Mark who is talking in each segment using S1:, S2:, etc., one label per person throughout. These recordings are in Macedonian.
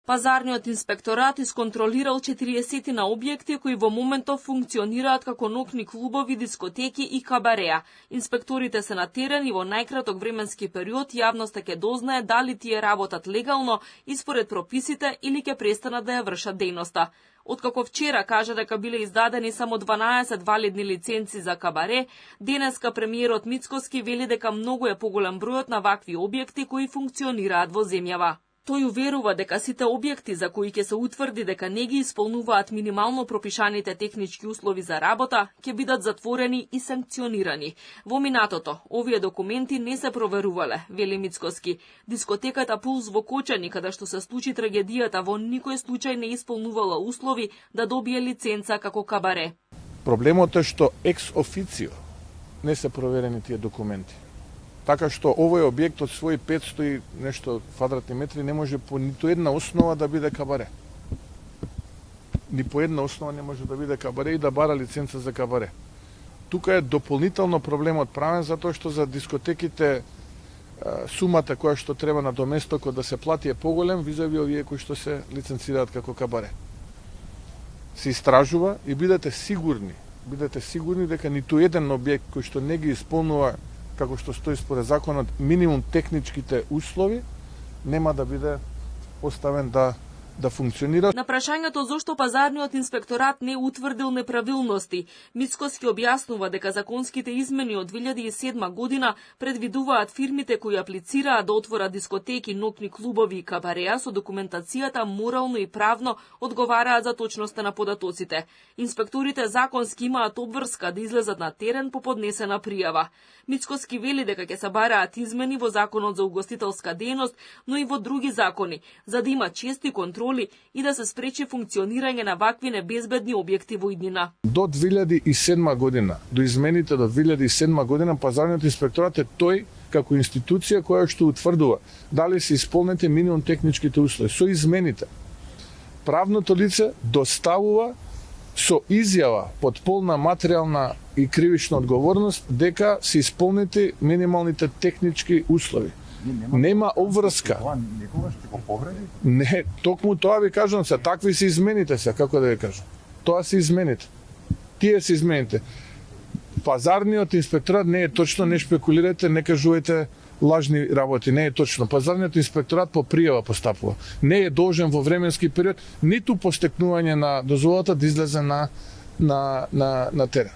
S1: Пазарниот инспекторат исконтролирал 40 на објекти кои во моментов функционираат како ноќни клубови, дискотеки и кабареа. Инспекторите се на терен и во најкраток временски период јавноста ќе дознае дали тие работат легално и според прописите или ќе престанат да ја вршат дејноста. Откако вчера кажа дека биле издадени само 12 валидни лиценци за кабаре, денеска премиерот Мицкоски вели дека многу е поголем бројот на вакви објекти кои функционираат во земјава. Тој уверува дека сите објекти за кои ќе се утврди дека не ги исполнуваат минимално пропишаните технички услови за работа, ќе бидат затворени и санкционирани. Во минатото, овие документи не се проверувале, вели Мицкоски. Дискотеката Пулс во Кочани, каде што се случи трагедијата, во никој случај не исполнувала услови да добие лиценца како кабаре.
S2: Проблемот е што екс официо не се проверени тие документи. Така што овој објект од своји 500 и нешто квадратни метри не може по ниту една основа да биде кабаре. Ни по една основа не може да биде кабаре и да бара лиценца за кабаре. Тука е дополнително проблемот правен затоа што за дискотеките сумата која што треба на доместокот да се плати е поголем визави овие кои што се лиценцираат како кабаре. Се истражува и бидете сигурни дека ниту еден објект кој што не ги исполнува како што стои според законот, минимум техничките услови, нема да биде оставен да функционира.
S1: На прашањето зошто пазарниот инспекторат не утврдил неправилности, Мицкоски објаснува дека законските измени од 2007 година предвидуваат фирмите кои аплицираат да отворат дискотеки, ноќни клубови и кабареа со документацијата морално и правно одговараат за точноста на податоците. Инспекторите законски имаат обврска да излезат на терен по поднесена пријава. Мицкоски вели дека ќе се бараат измени во Законот за угостителска дејност, но и во други закони, за да има чести контроли и да се спречи функционирање на вакви небезбедни објекти во иднина.
S2: До 2007 година, до измените до 2007 година, пазарниот инспекторат е тој како институција која што утврдува дали се исполнети минимум техничките услови. Со измените, правното лице доставува со изјава под полна материјална и кривична одговорност дека се исполнети минималните технички услови. Нема обврска.
S3: Некогаш ќе го повреди?
S2: Не, токму тоа ви кажам се, такви се измените се, како да ви кажам. Тоа се измените. Тие се измените. Пазарниот инспекторат не е точно, не шпекулирате, не кажувате лажни работи, не е точно. Пазарниот инспекторат по пријава постапува. Не е должен во временски период, ниту по стекнување на дозволата да излезе на терен.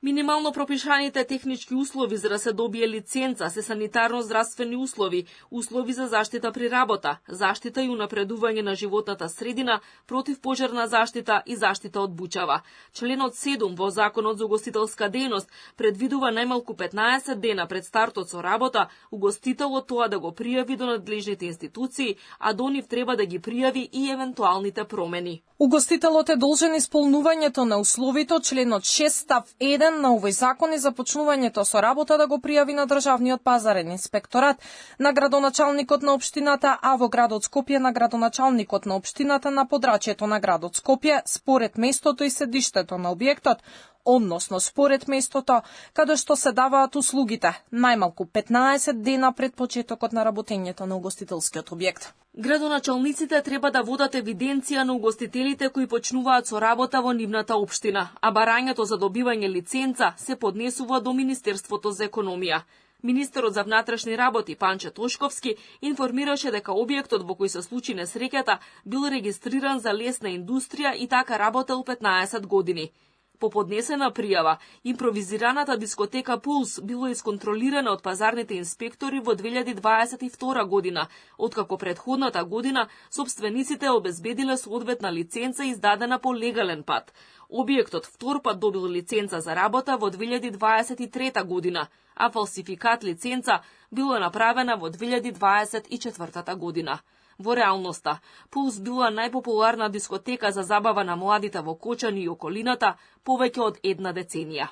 S1: Минимално пропишаните технички услови за да се добие лиценца се санитарно-здравствени услови, услови за заштита при работа, заштита и унапредување на животната средина, противпожарна заштита и заштита од бучава. Членот 7 во Законот за угостителска дејност предвидува најмалку 15 дена пред стартот со работа угостителот тоа да го пријави до надлежните институции, а до нив треба да ги пријави и евентуалните промени.
S4: Угостителот е должен исполнувањето на условите, членот 6 став 1 на овој закон и започнувањето со работа да го пријави на државниот пазарен инспекторат, на градоначалникот на општината, а во градот Скопје на градоначалникот на општината на подрачјето на градот Скопје, според местото и седиштето на објектот, односно според местото каде што се даваат услугите, најмалку 15 дена пред почетокот на работењето на угостителскиот објект.
S1: Градоначалниците треба да водат евиденција на угостителите кои почнуваат со работа во нивната општина, а барањето за добивање лиценца се поднесува до Министерството за економија. Министерот за внатрешни работи Панче Тошковски информираше дека објектот во кој се случи несреќата бил регистриран за лесна индустрија и така работел 15 години. По поднесена пријава, импровизираната дискотека Пулс било исконтролирана од пазарните инспектори во 2022 година, откако предходната година собствениците обезбедиле соодветна лиценца издадена по легален пат. Објектот втор пат добил лиценца за работа во 2023 година, а фалсификат лиценца било направена во 2024 година. Во реалноста, Пулс била најпопуларна дискотека за забава на младите во Кочани и околината повеќе од една деценија.